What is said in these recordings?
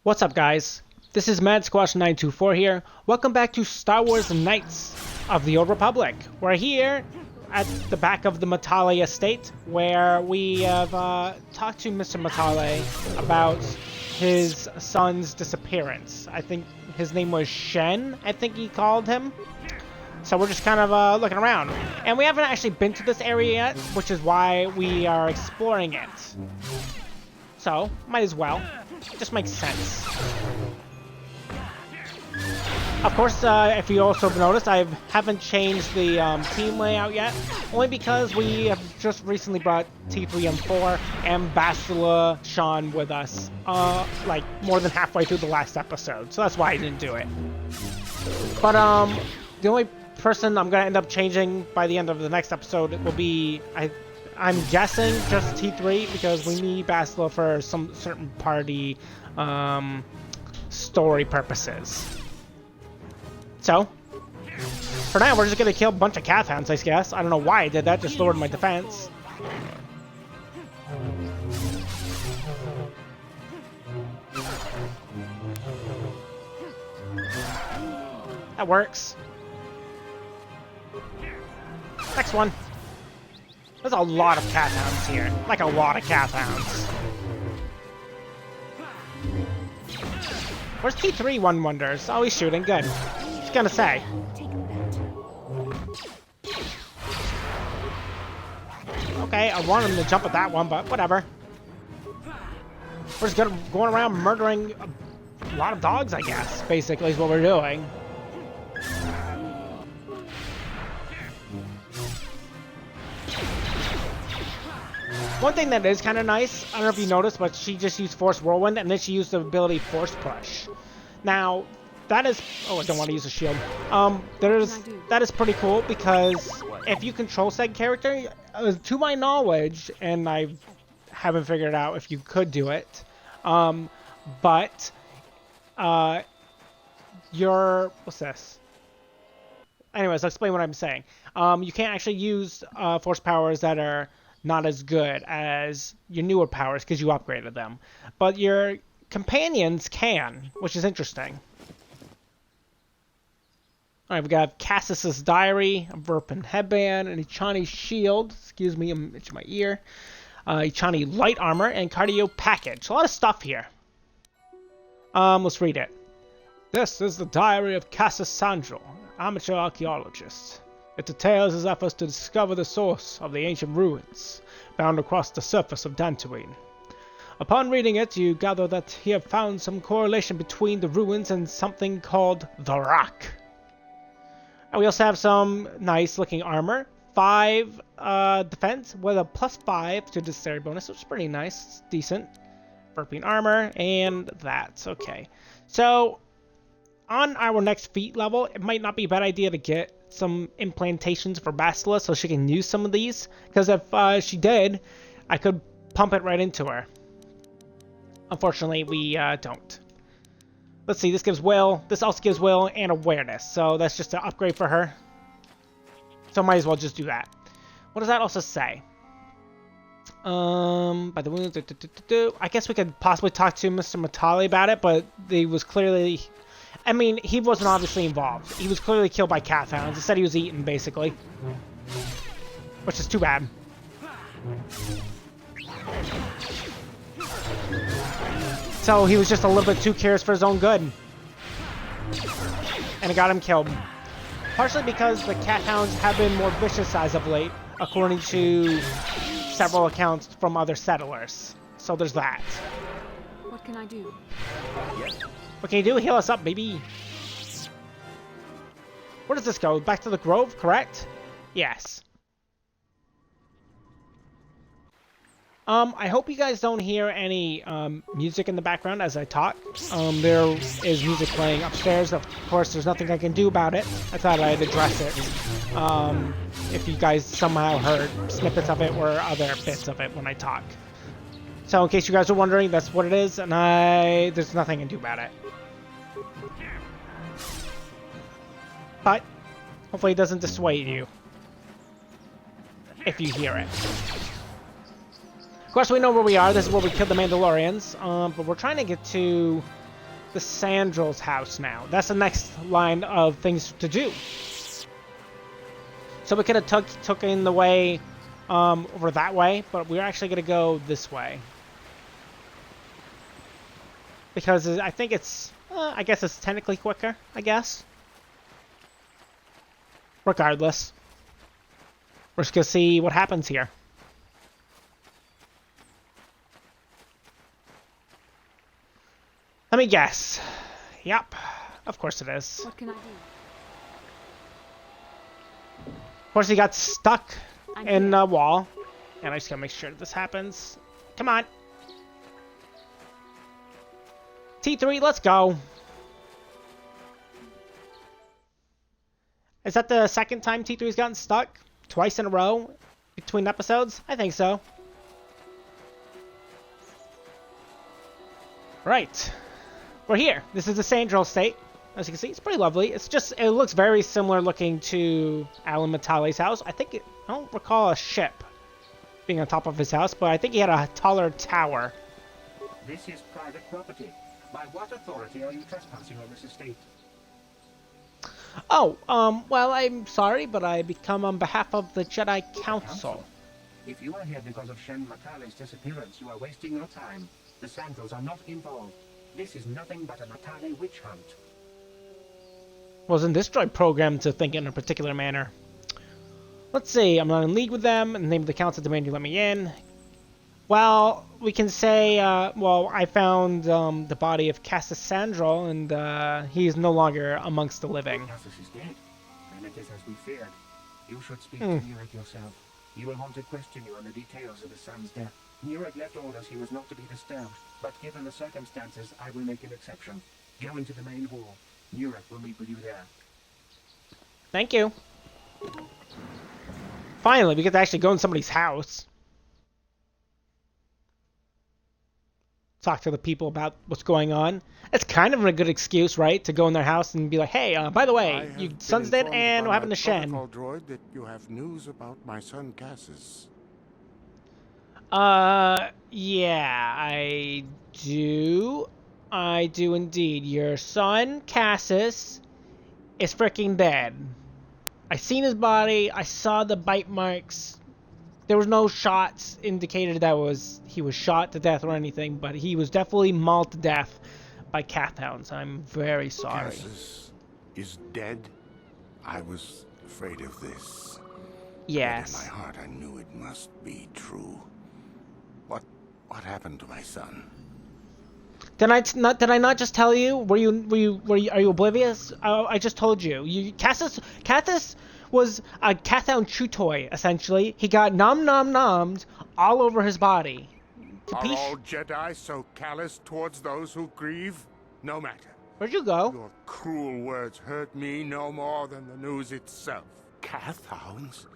What's up, guys? This is MadSquash924 here. Welcome back to Star Wars Knights of the Old Republic. We're here at the back of the Matale estate, where we have talked to Mr. Matale about his son's disappearance. I think his name was Shen, I think he called him. So we're just kind of looking around. And we haven't actually been to this area yet, which is why we are exploring it. So, might as well. Just makes sense. Of course, if you also noticed, I haven't changed the team layout yet, only because we have just recently brought T3M4 and Bastila Sean with us, like more than halfway through the last episode, so that's why I didn't do it. But the only person I'm gonna end up changing by the end of the next episode will be I'm guessing just T3, because we need Bastila for some certain party story purposes. So, for now, we're just gonna kill a bunch of Cath Hounds, I guess. I don't know why I did that, just lowered my defense. That works. Next one. There's a lot of Cath Hounds here. Like a lot of Cath Hounds. Where's T3, one wonders? Oh, he's shooting. Good. Just gonna say. Okay, I want him to jump at that one, but whatever. We're just going around murdering a lot of dogs, I guess, basically, is what we're doing. One thing that is kind of nice, I don't know if you noticed, but she just used Force Whirlwind, and then she used the ability Force Push. Now, that is... Oh, I don't want to use a shield. That is pretty cool, because if you control said character, to my knowledge, and I haven't figured out if you could do it, but your... What's this? Anyways, I'll explain what I'm saying. You can't actually use force powers that are not as good as your newer powers because you upgraded them. But your companions can, which is interesting. Alright, we got Cassis's Diary, a Verpin Headband, an Ichani Shield, excuse me, I'm itching my ear, Ichani Light Armor, and Cardio Package. A lot of stuff here. Let's read it. This is the Diary of Cassis Sandro, amateur archaeologist. It details his efforts to discover the source of the ancient ruins found across the surface of Dantooine. Upon reading it, you gather that he had found some correlation between the ruins and something called the Rock. And we also have some nice looking armor. 5 defense with a +5 to dexterity bonus, which is pretty nice. It's decent. Verpine armor, and that. Okay. So, on our next feat level, it might not be a bad idea to get some implantations for Bastila so she can use some of these, because if she did, I could pump it right into her. Unfortunately, we don't. Let's see, this gives will, this also gives will and awareness, so that's just an upgrade for her. So might as well just do that. What does that also say? By the wounds, I guess we could possibly talk to Mr. Matale about it, but he was clearly... I mean, he wasn't obviously involved. He was clearly killed by Cath Hounds. Instead, he was eaten, basically. Which is too bad. So, he was just a little bit too curious for his own good. And it got him killed. Partially because the Cath Hounds have been more vicious as of late, according to several accounts from other settlers. So, there's that. What can I do? What can you do? Heal us up, baby. Where does this go? Back to the Grove, correct? Yes. I hope you guys don't hear any music in the background as I talk. There is music playing upstairs. Of course, there's nothing I can do about it. I thought I'd address it. If you guys somehow heard snippets of it or other bits of it when I talk. So in case you guys are wondering, that's what it is, and there's nothing I can do about it. But hopefully it doesn't dissuade you if you hear it. Of course, we know where we are. This is where we killed the Mandalorians. But we're trying to get to the Sandrel's house now. That's the next line of things to do. So we could have took in the way over that way, but we're actually going to go this way. Because I think it's, I guess it's technically quicker, I guess. Regardless. We're just going to see what happens here. Let me guess. Yep. Of course it is. What can I do? Of course he got stuck in a wall. And I just gotta make sure that this happens. Come on. T3, let's go. Is that the second time T3's gotten stuck? Twice in a row? Between episodes? I think so. Right. We're here. This is the Sandrel state. As you can see, it's pretty lovely. It's just, it looks very similar looking to Alan Matale's house. I don't recall a ship being on top of his house, but I think he had a taller tower. This is private property. By what authority are you trespassing on this estate? Oh, well, I'm sorry, but I become on behalf of the Jedi Council. If you are here because of Shen Matale's disappearance, you are wasting your time. The Sandrels are not involved. This is nothing but a Matale witch hunt. Wasn't this droid programmed to think in a particular manner? Let's see, I'm not in league with them, and the name of the council demand you let me in. Well, we can say, well, I found the body of Cassis Sandrel, and he is no longer amongst the living. Cassis is dead, and it is as we feared. You should speak to Nurek yourself. He will want to question you on the details of his son's death. Nurek left orders he was not to be disturbed, but given the circumstances, I will make an exception. Go into the main hall. Nurek will meet with you there. Thank you. Finally, we get to actually go in somebody's house. Talk to the people about what's going on. It's kind of a good excuse, right? To go in their house and be like, hey, by the way, your son's dead and what happened to Shen? Droid that you have news about my son Cassis. Yeah, I do. I do indeed. Your son, Cassis, is freaking dead. I seen his body. I saw the bite marks. There was no shots indicated that he was shot to death or anything, but he was definitely mauled to death by Cathhounds. I'm very sorry. Cassis is dead? I was afraid of this. Yes. But in my heart, I knew it must be true. What happened to my son? Did I not just tell you? Are you oblivious? I just told you. Cassis was a Cathound chew toy, essentially. He got nommed all over his body. Are all Jedi so callous towards those who grieve? No matter. Where'd you go? Your cruel words hurt me no more than the news itself. Cathounds?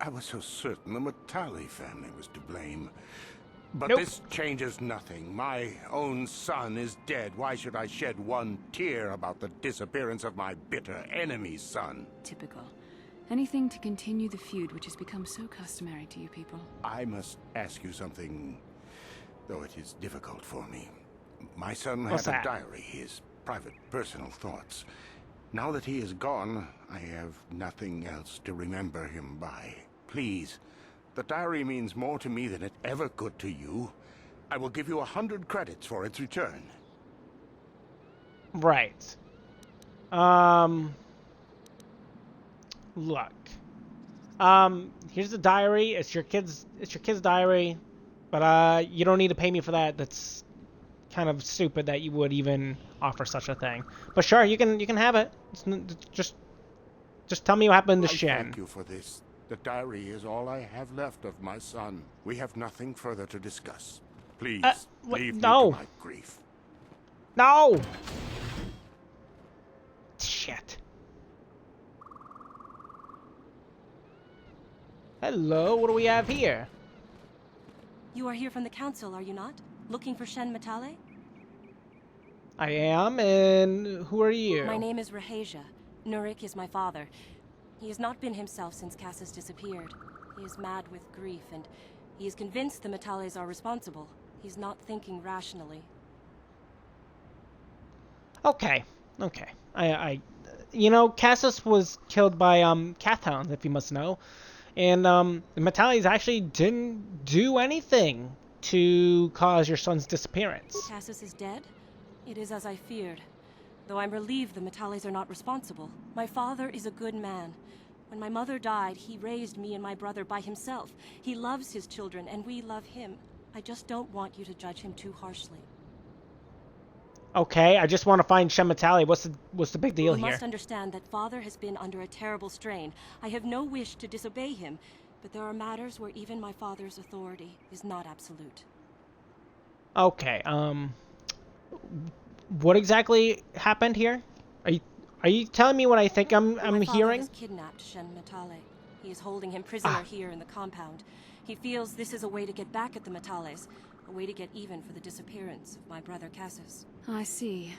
I was so certain the Matale family was to blame. But nope. This changes nothing. My own son is dead. Why should I shed one tear about the disappearance of my bitter enemy's son? Typical. Anything to continue the feud which has become so customary to you people. I must ask you something, though it is difficult for me. My son had a diary, his private, personal thoughts. Now that he is gone, I have nothing else to remember him by. Please, the diary means more to me than it ever could to you. I will give you 100 credits for its return. Right. Look. Here's the diary. It's your kid's diary. But you don't need to pay me for that. That's kind of stupid that you would even offer such a thing. But sure, you can have it. Just tell me what happened to Shen. Thank you for this. The diary is all I have left of my son. We have nothing further to discuss. Please, leave me to my grief. No! Shit. Hello, what do we have here? You are here from the council, are you not? Looking for Shen Matale? I am, and who are you? My name is Rahasia. Nurek is my father. He has not been himself since Cassis disappeared. He is mad with grief, and he is convinced the Matales are responsible. He's not thinking rationally. Okay, okay. You know, Cassus was killed by Cathounds, if you must know, and the Metallys actually didn't do anything to cause your son's disappearance. Cassus is dead? It is as I feared. Though I'm relieved the Metallys are not responsible. My father is a good man. When my mother died, he raised me and my brother by himself. He loves his children, and we love him. I just don't want you to judge him too harshly. Okay, I just want to find Shen Metally. What's the big deal You here? must understand that father has been under a terrible strain. I have no wish to disobey him, but there are matters where even my father's authority is not absolute. Okay, what exactly happened here? Are you telling me what I think I'm My father hearing? has kidnapped Shen Metale. He is holding him prisoner here in the compound. He feels this is a way to get back at the Metales, a way to get even for the disappearance of my brother Cassus. I see.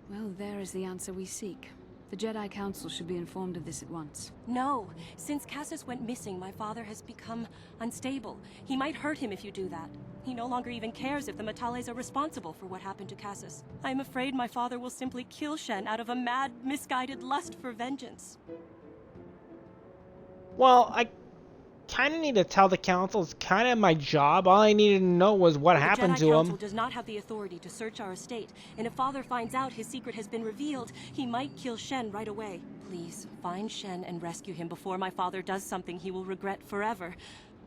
Well, there is the answer we seek. The Jedi Council should be informed of this at once. No. Since Cassus went missing, my father has become unstable. He might hurt him if you do that. He no longer even cares if the Metales are responsible for what happened to Cassus. I am afraid my father will simply kill Shen out of a mad, misguided lust for vengeance. Well, I kind of need to tell the council. It's kind of my job. All I needed to know was what happened to The Jedi Council him. does not have the authority to search our estate, and if Father finds out his secret has been revealed, he might kill Shen right away. Please, find Shen and rescue him before my father does something he will regret forever.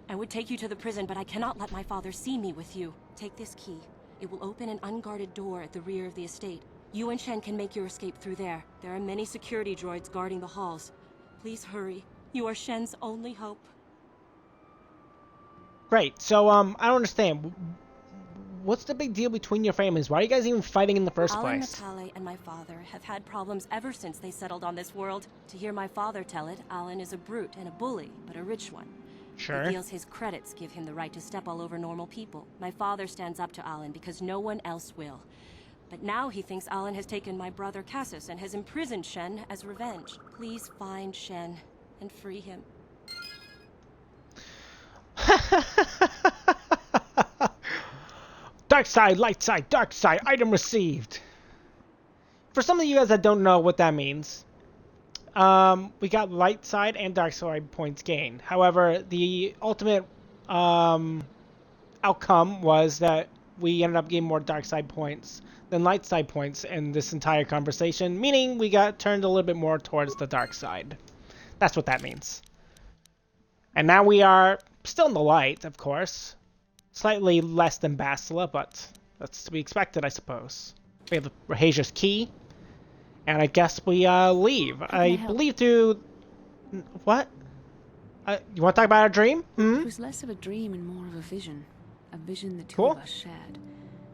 I would take you to the prison, but I cannot let my father see me with you. Take this key. It will open an unguarded door at the rear of the estate. You and Shen can make your escape through there. There are many security droids guarding the halls. Please hurry. You are Shen's only hope. Great. So, I don't understand. What's the big deal between your families? Why are you guys even fighting in the first Alan place? Metale and my father have had problems ever since they settled on this world. To hear my father tell it, Alan is a brute and a bully, but a rich one. Sure. He feels his credits give him the right to step all over normal people. My father stands up to Alan because no one else will. But now he thinks Alan has taken my brother Cassus and has imprisoned Shen as revenge. Please find Shen and free him. Dark side, light side, dark side, item received. For some of you guys that don't know what that means, we got light side and dark side points gained. However, the ultimate outcome was that we ended up getting more dark side points than light side points in this entire conversation, meaning we got turned a little bit more towards the dark side. That's what that means. And now we are still in the light, of course. Slightly less than Bastila, but that's to be expected, I suppose. We have Rahasia's key, and I guess we leave. I believe through... What? You want to talk about our dream? It was less of a dream and more of a vision the two of us shared.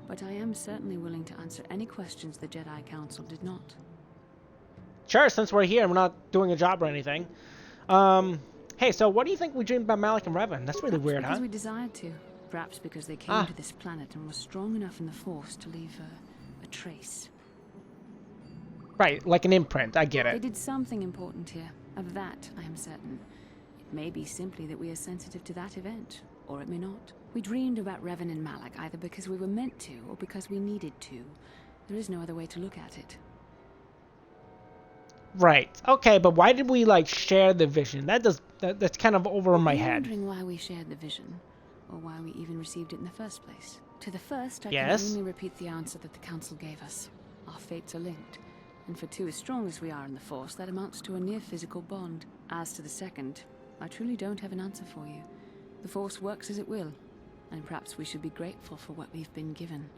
But I am certainly willing to answer any questions the Jedi Council did not. Sure, since we're here and we're not doing a job or anything. Hey, so what do you think we dreamed about Malik and Revan? That's really weird, because huh? we desired to. Perhaps because they came to this planet and were strong enough in the Force to leave a trace. Right, like an imprint, I get They it. did something important here. Of that, I am certain. It may be simply that we are sensitive to that event, or it may not. We dreamed about Revan and Malak either because we were meant to, or because we needed to. There is no other way to look at it. Right, okay, but why did we, like, share the vision? That's kind of over my I'm head. wondering why we shared the vision, or why we even received it in the first place. To the first, I Yes? can only repeat the answer that the Council gave us. Our fates are linked. And for two as strong as we are in the Force, that amounts to a near physical bond. As to the second, I truly don't have an answer for you. The Force works as it will, and perhaps we should be grateful for what we've been given.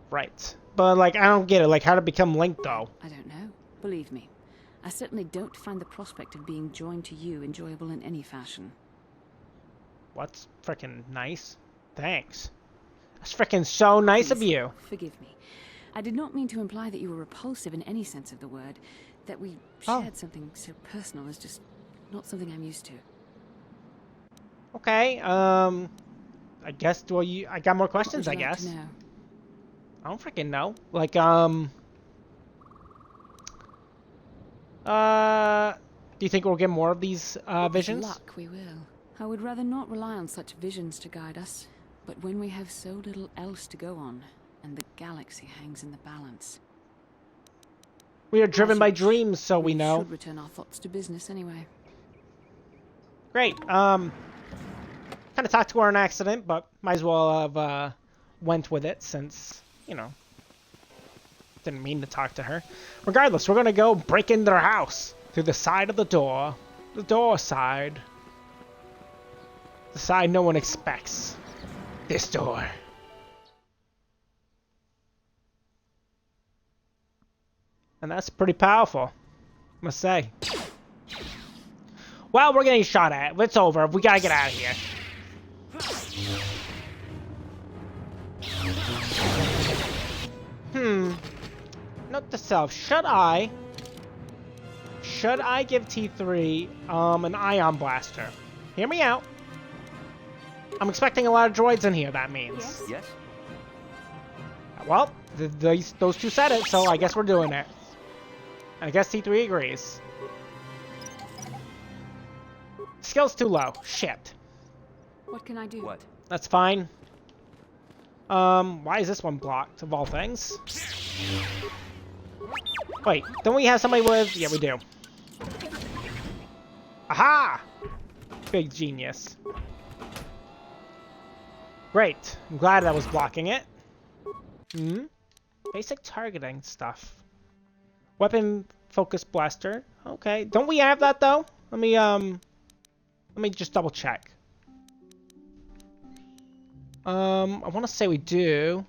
Right. But, like, I don't get it. Like, how to become linked, though? I don't know. Believe me, I certainly don't find the prospect of being joined to you enjoyable in any fashion. What's frickin' nice? Thanks. That's frickin' so nice of Please, you. Forgive me. I did not mean to imply that you were repulsive in any sense of the word. That we shared something so personal is just not something I'm used to. Okay, I guess, I got more questions, What I would you like guess. to know? I don't freaking know. Like, do you think we'll get more of these, visions? With luck, we will. I would rather not rely on such visions to guide us. But when we have so little else to go on, and the galaxy hangs in the balance. We are driven by dreams, so we know. Should return our thoughts to business anyway. Great. Kind of talked to her on accident, but might as well have went with it since, you know, didn't mean to talk to her. Regardless, we're gonna go break into their house through the side of the door. The door side. The side no one expects. This door. And that's pretty powerful, must say. Well, we're getting shot at. It's over. We gotta get out of here. Note to self. Should I give T3 an ion blaster? Hear me out. I'm expecting a lot of droids in here, that means. Yes? Well, those two said it, so I guess we're doing it. I guess T3 agrees. Skill's too low. Shit. What can I do? What? That's fine. Why is this one blocked, of all things? Wait, don't we have somebody with... Yeah, we do. Aha! Big genius. Great. I'm glad that was blocking it. Basic targeting stuff. Weapon focus blaster. Okay. Don't we have that, though? Let me just double check. I want to say we do.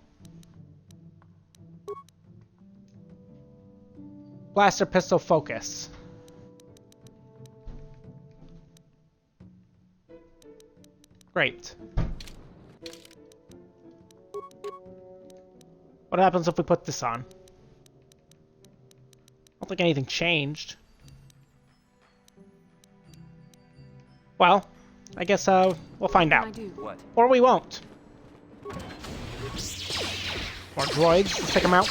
Blaster pistol focus. Great. What happens if we put this on? I don't think anything changed. Well, I guess we'll find out. What? Or we won't. More droids. Let's take them out.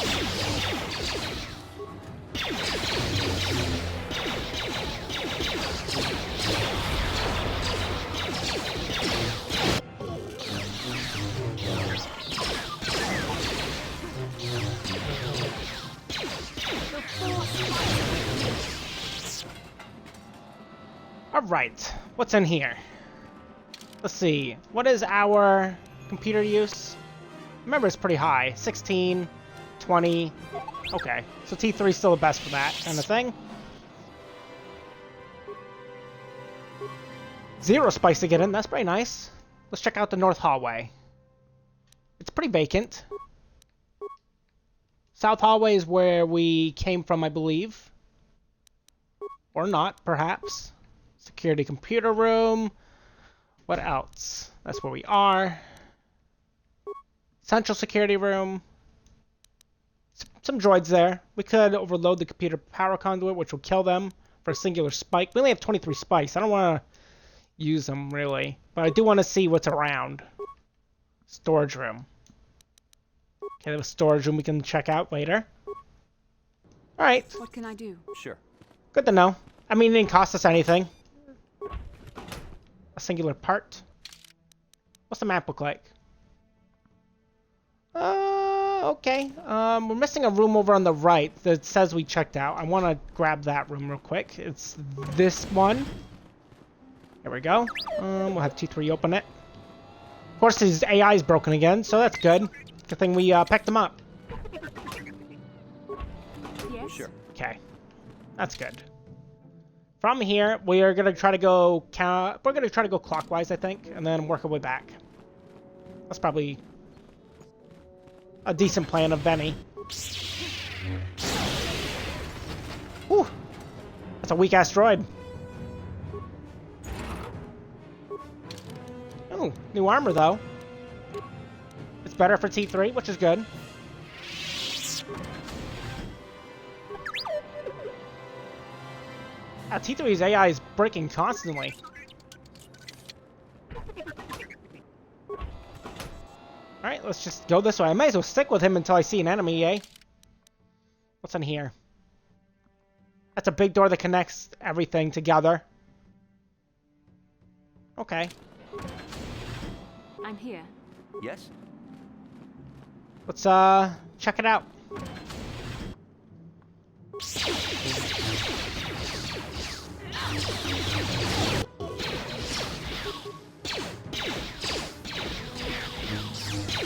Alright, what's in here? Let's see, what is our computer use? Remember, it's pretty high. 16, 20. Okay, so T3 is still the best for that kind of thing. 0 spice to get in, that's pretty nice. Let's check out the north hallway. It's pretty vacant. South hallway is where we came from, I believe. Or not, perhaps. Security computer room. What else? That's where we are. Central security room. Some droids there. We could overload the computer power conduit, which will kill them for a singular spike. We only have 23 spikes. I don't want to use them, really. But I do want to see what's around. Storage room. Okay, there's a storage room we can check out later. Alright. What can I do? Sure. Good to know. I mean, it didn't cost us anything. A singular part. What's the map look like? Okay. We're missing a room over on the right that says we checked out. I want to grab that room real quick. It's this one. There we go. We'll have T3 open it. Of course, his AI is broken again, so that's good. Good thing we picked him up. Yes? Sure. Okay. That's good. From here, we are gonna try to go. We're gonna try to go clockwise, I think, and then work our way back. That's probably a decent plan of Benny. Whew. That's a weak ass droid. Oh, new armor though. It's better for T3, which is good. T3's AI is breaking constantly. Alright, let's just go this way. I might as well stick with him until I see an enemy, eh? What's in here? That's a big door that connects everything together. Okay. I'm here. Yes? Let's check it out.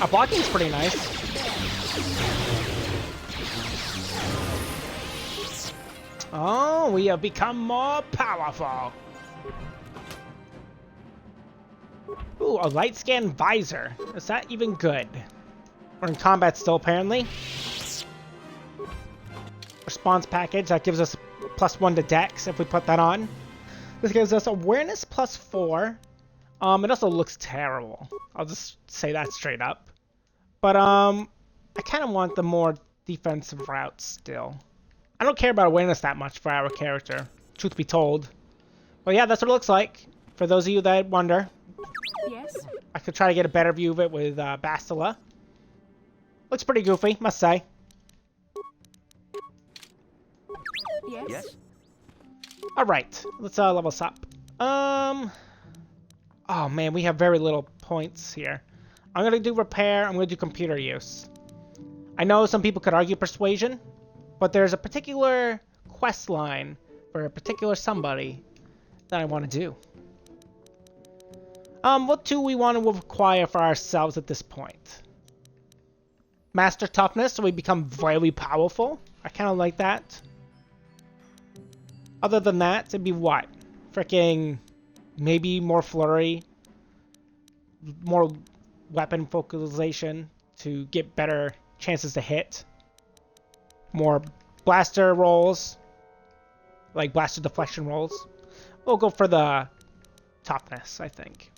Our blocking's pretty nice. Oh, we have become more powerful. Ooh, a light scan visor. Is that even good? We're in combat still, apparently. Response package, that gives us +1 to Dex if we put that on. This gives us awareness +4. It also looks terrible. I'll just say that straight up. But I kind of want the more defensive route still. I don't care about awareness that much for our character, truth be told. But yeah, that's what it looks like. For those of you that wonder. Yes? I could try to get a better view of it with Bastila. Looks pretty goofy, must say. Yes? Alright, let's level us up. Oh man, we have very little points here. I'm gonna do repair, I'm gonna do computer use. I know some people could argue persuasion, but there's a particular quest line for a particular somebody that I want to do. What do we want to acquire for ourselves at this point? Master toughness, so we become very powerful. I kind of like that. Other than that, it'd be what? Freaking maybe more flurry, more weapon focalization to get better chances to hit, more blaster rolls, like blaster deflection rolls. We'll go for the toughness, I think.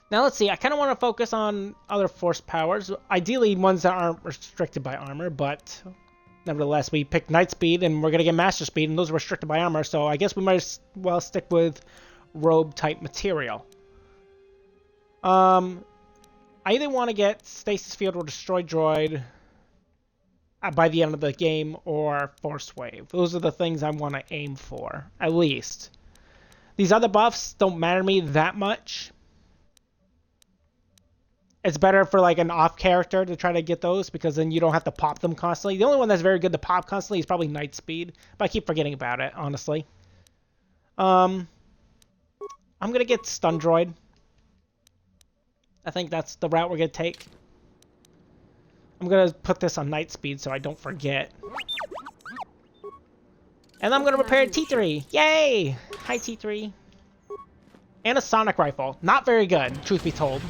Now let's see, I kind of want to focus on other force powers, ideally ones that aren't restricted by armor, but nevertheless we picked Knight Speed and we're going to get Master Speed, and those are restricted by armor, so I guess we might as well stick with robe type material. I either want to get Stasis Field or Destroy Droid by the end of the game, or Force Wave. Those are the things I want to aim for, at least. These other buffs don't matter to me that much. It's better for like an off character to try to get those, because then you don't have to pop them constantly. The only one that's very good to pop constantly is probably Knight Speed, but I keep forgetting about it, honestly. I'm gonna get Stun Droid. I think that's the route we're gonna take. I'm gonna put this on Knight Speed so I don't forget. And I'm gonna repair T3. Yay! Hi T3. And a sonic rifle. Not very good, truth be told.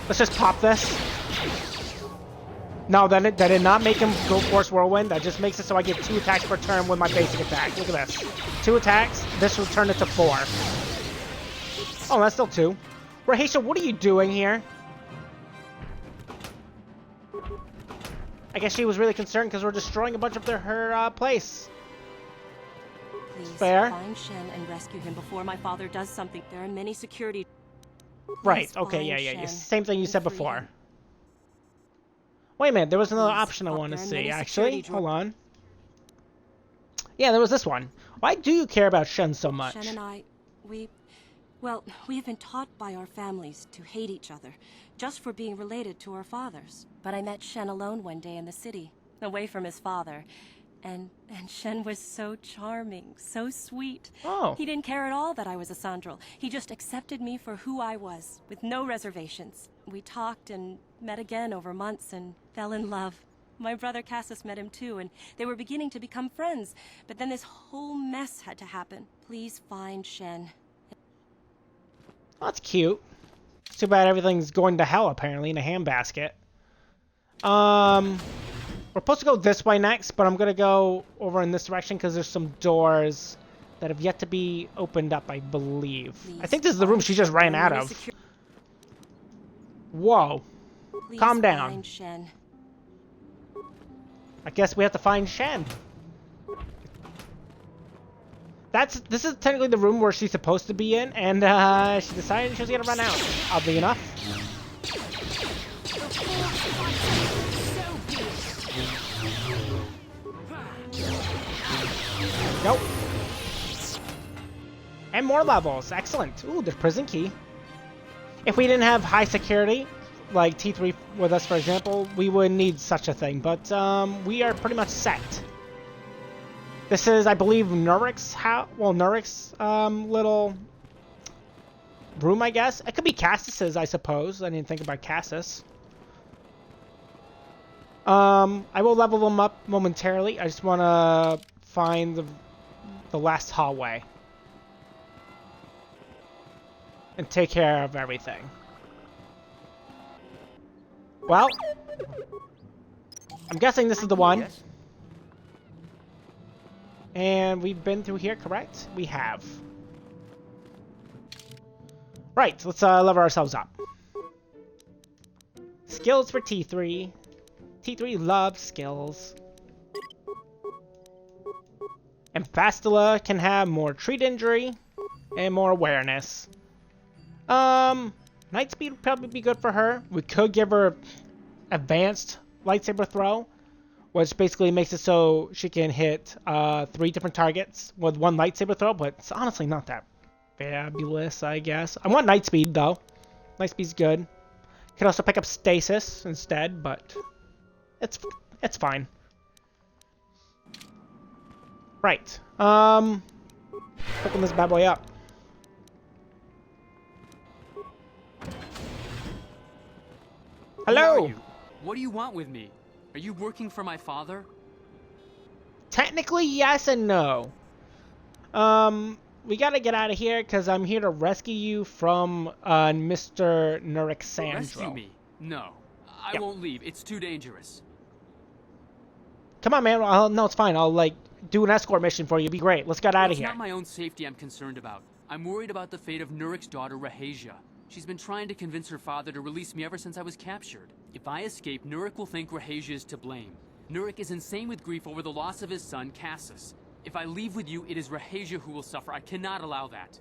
Let's just pop this. No, that did not make him go Force Whirlwind. That just makes it so I get 2 attacks per turn with my basic attack. Look at this. 2 attacks. This will turn it to 4. Oh, that's still 2. Rahisha, what are you doing here? I guess she was really concerned because we're destroying a bunch of her place. Please Fair. find Shen and rescue him before my father does something. There are many security. Right, Please okay, find yeah. Shen Same thing you and said free before. him. Wait a minute, there was another Please, option I want to there are see, many actually. security Hold on. Yeah, there was this one. Why do you care about Shen so much? Shen and I, we have been taught by our families to hate each other, just for being related to our fathers. But I met Shen alone one day in the city, away from his father. And Shen was so charming, so sweet. Oh. He didn't care at all that I was a Sandral. He just accepted me for who I was, with no reservations. We talked and met again over months and fell in love. My brother Cassius met him too, and they were beginning to become friends. But then this whole mess had to happen. Please find Shen. Oh, that's cute. It's too bad everything's going to hell, apparently, in a handbasket. We're supposed to go this way next, but I'm going to go over in this direction because there's some doors that have yet to be opened up, I believe. I think this is the room she just ran out of. Whoa. Please Calm down. find Shen. I guess we have to find Shen. This is technically the room where she's supposed to be in, and she decided she was gonna run out. Oddly enough. Nope. And more levels. Excellent. Ooh, the prison key. If we didn't have high security, like T3 with us, for example, we would need such a thing. But we are pretty much set. This is, I believe, Nurik's house. Well, Nurik's little room, I guess. It could be Cassis's, I suppose. I didn't think about Cassis. I will level them up momentarily. I just want to find the last hallway and take care of everything. Well, I'm guessing this is the one. Yes. And we've been through here, correct? We have. Right, let's level ourselves up. Skills for T3. T3 loves skills. And Fastula can have more treat injury and more awareness. Night speed would probably be good for her. We could give her advanced lightsaber throw, which basically makes it so she can hit 3 different targets with 1 lightsaber throw, but it's honestly not that fabulous, I guess. I want night speed, though. Night speed's good. Could also pick up stasis instead, but it's fine. Right. Picking this bad boy up. Hello! Who are you? What do you want with me? Are you working for my father? Technically, yes and no. We gotta get out of here because I'm here to rescue you from Mr. Nurik Sandro. Rescue me? No. I won't leave. It's too dangerous. Come on, man. No, it's fine. I'll, like, do an escort mission for you. It'd be great. Let's get out of here. It's not my own safety I'm concerned about. I'm worried about the fate of Nurik's daughter, Rahasia. She's been trying to convince her father to release me ever since I was captured. If I escape, Nurik will think Rahasia is to blame. Nurik is insane with grief over the loss of his son, Cassis. If I leave with you, it is Rahasia who will suffer. I cannot allow that.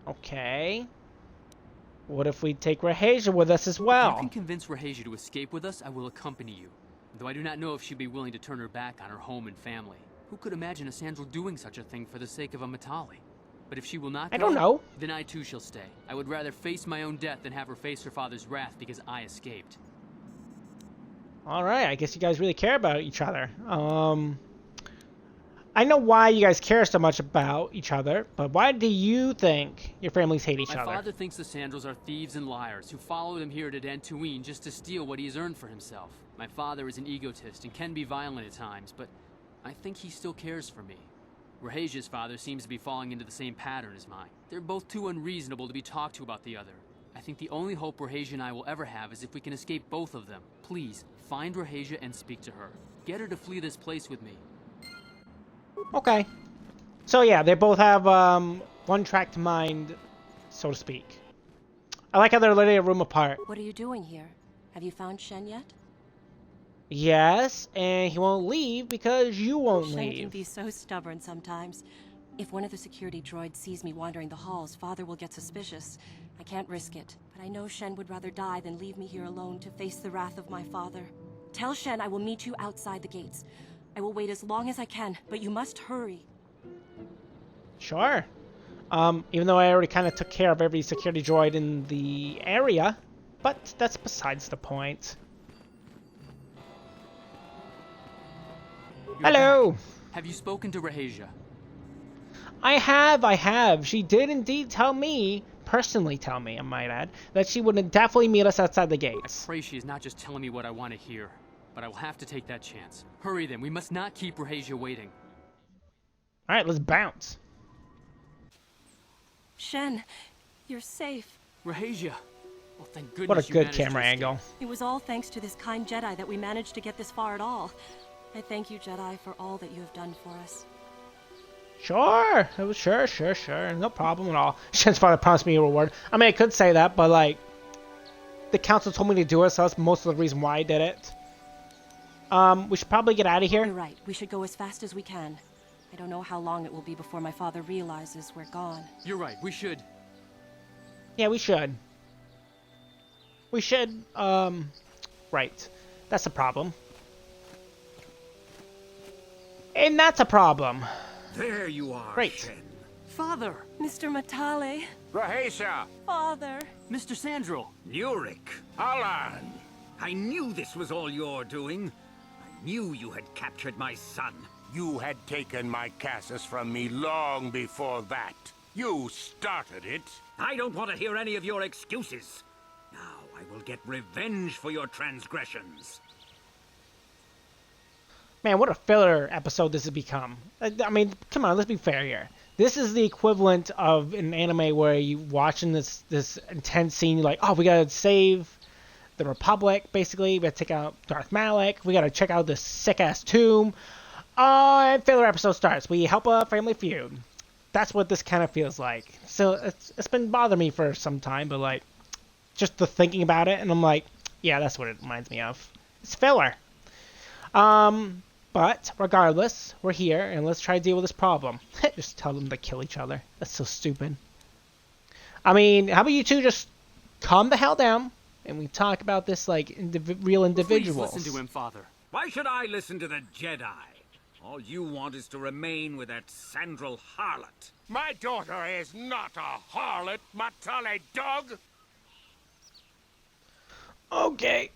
Okay. What if we take Rahasia with us as well? If you can convince Rahasia to escape with us, I will accompany you. Though I do not know if she'd be willing to turn her back on her home and family. Who could imagine a Sandral doing such a thing for the sake of a Matali? But if she will not go, I don't know. Then I too shall stay. I would rather face my own death than have her face her father's wrath because I escaped. Alright, I guess you guys really care about each other. I know why you guys care so much about each other, but why do you think your families hate each other? My father thinks the Sandrals are thieves and liars who followed him here to Dantooine just to steal what he has earned for himself. My father is an egotist and can be violent at times, but I think he still cares for me. Rahasia's father seems to be falling into the same pattern as mine. They're both too unreasonable to be talked to about the other. I think the only hope Rahasia and I will ever have is if we can escape both of them. Please, find Rahasia and speak to her. Get her to flee this place with me. Okay. So yeah, they both have one-tracked mind, so to speak. I like how they're literally a room apart. What are you doing here? Have you found Shen yet? Yes, and he won't leave because you won't Shen leave. can be so stubborn sometimes. If one of the security droids sees me wandering the halls, Father will get suspicious. I can't risk it, but I know Shen would rather die than leave me here alone to face the wrath of my father. Tell Shen I will meet you outside the gates. I will wait as long as I can, but you must hurry. Sure. Even though I already kind of took care of every security droid in the area, but that's besides the point. You're Hello! back. Have you spoken to Rahasia? I have. She did indeed tell me, personally tell me, I might add, that she would definitely meet us outside the I gates. pray she is not just telling me what I want to hear, but I will have to take that chance. Hurry then, we must not keep Rahasia waiting. Alright, let's bounce. Shen, you're safe. Rahasia! Well, thank goodness What a you good managed to camera escape. angle. It was all thanks to this kind Jedi that we managed to get this far at all. I thank you, Jedi, for all that you have done for us. Sure. It was sure. No problem at all. Shen's father promised me a reward. I mean, I could say that, but like, the council told me to do it, so that's most of the reason why I did it. We should probably get out of You're here. right. We should go as fast as we can. I don't know how long it will be before my father realizes we're gone. You're right, we should. Yeah, we should. We should, right. That's a problem. And that's a problem. There you are, Great. Shen. Father! Mr. Matale, Rahasia! Father! Mr. Sandro! Yurik! Alan! I knew this was all your doing. I knew you had captured my son. You had taken my Cassus from me long before that. You started it. I don't want to hear any of your excuses. Now I will get revenge for your transgressions. Man, what a filler episode this has become. I mean, come on, let's be fair here. This is the equivalent of an anime where you watching this intense scene, you're like, oh, we gotta save the Republic, basically. We gotta take out Darth Malak. We gotta check out this sick-ass tomb. And filler episode starts. We help a family feud. That's what this kind of feels like. So it's been bothering me for some time, but like, just the thinking about it, and I'm like, yeah, that's what it reminds me of. It's filler. But regardless, we're here, and let's try to deal with this problem. Just tell them to kill each other. That's so stupid. I mean, how about you two just calm the hell down, and we talk about this like real individuals. Please listen to him, Father. Why should I listen to the Jedi? All you want is to remain with that Sandral harlot. My daughter is not a harlot, Matale dog! Okay,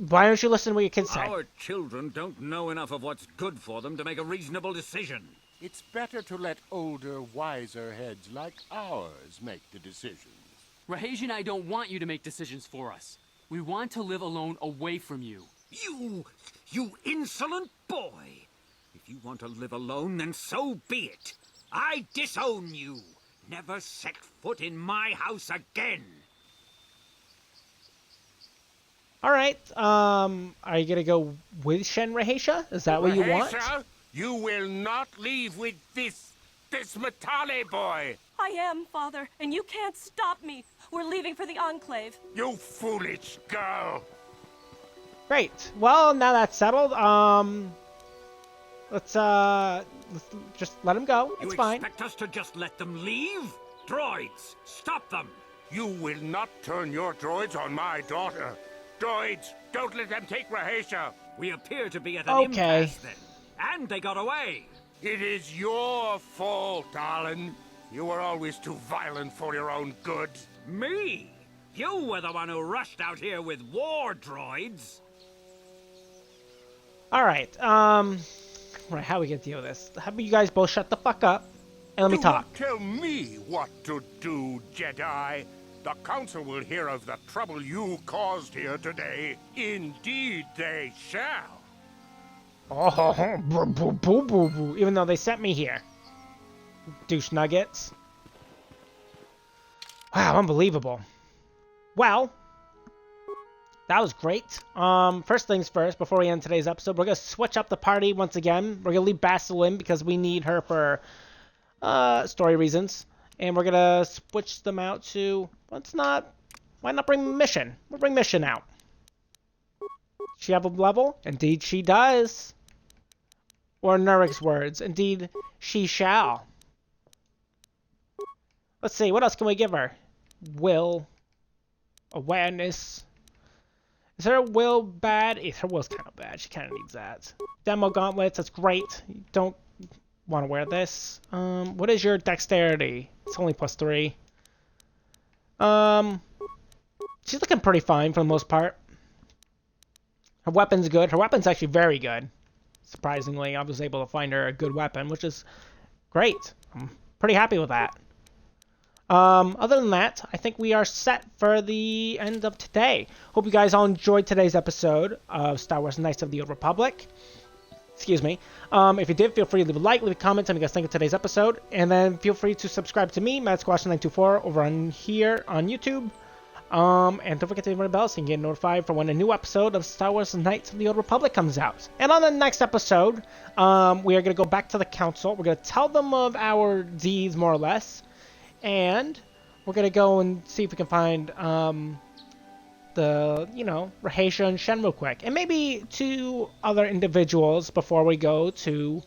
why don't you listen to what your kids say? Our children don't know enough of what's good for them to make a reasonable decision. It's better to let older, wiser heads like ours make the decisions. Rahasia and I don't want you to make decisions for us. We want to live alone away from you. You insolent boy! If you want to live alone, then so be it. I disown you. Never set foot in my house again. Alright, are you gonna go with Shen Rahasia? Is that what you want? Rahasia, you will not leave with this Matale boy! I am, Father, and you can't stop me. We're leaving for the Enclave. You foolish girl! Great. Well, now that's settled, let's just let him go. It's fine. You expect us to just let them leave? Droids, stop them! You will not turn your droids on my daughter. Droids, don't let them take Rahasia. We appear to be at an impasse then. And they got away. It is your fault, Alan. You were always too violent for your own good. Me? You were the one who rushed out here with war droids. Alright, right, how we gonna deal with this? How about you guys both shut the fuck up and let me talk? Do not tell me what to do, Jedi. The Council will hear of the trouble you caused here today. Indeed they shall. Oh, boo, boo, boo, boo, boo. Even though they sent me here. Douche nuggets. Wow, unbelievable. Well, that was great. First things first, before we end today's episode, we're going to switch up the party once again. We're going to leave Basil in because we need her for story reasons. And we're going to switch them out to, why not bring Mission? We'll bring Mission out. She have a level? Indeed she does. Or Nurik's words, indeed she shall. Let's see, what else can we give her? Will. Awareness. Is her will bad? Her will's kind of bad. She kind of needs that. Demo gauntlets, that's great. You don't want to wear this. What is your dexterity? It's only +3. She's looking pretty fine for the most part. Her weapon's good. Her weapon's actually very good. Surprisingly, I was able to find her a good weapon, which is great. I'm pretty happy with that. Other than that, I think we are set for the end of today. Hope you guys all enjoyed today's episode of Star Wars Knights of the Old Republic. Excuse me. If you did, feel free to leave a like, leave a comment, tell me what you guys think of today's episode. And then feel free to subscribe to me, MattSquash924, over on here on YouTube. And don't forget to ring the bell so you can get notified for when a new episode of Star Wars Knights of the Old Republic comes out. And on the next episode, we are going to go back to the Council. We're going to tell them of our deeds, more or less. And we're going to go and see if we can find Rahasia and Shen real quick. And maybe 2 other individuals before we go to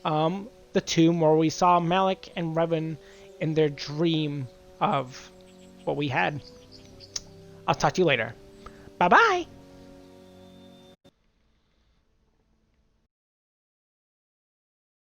the tomb where we saw Malak and Revan in their dream of what we had. I'll talk to you later. Bye-bye!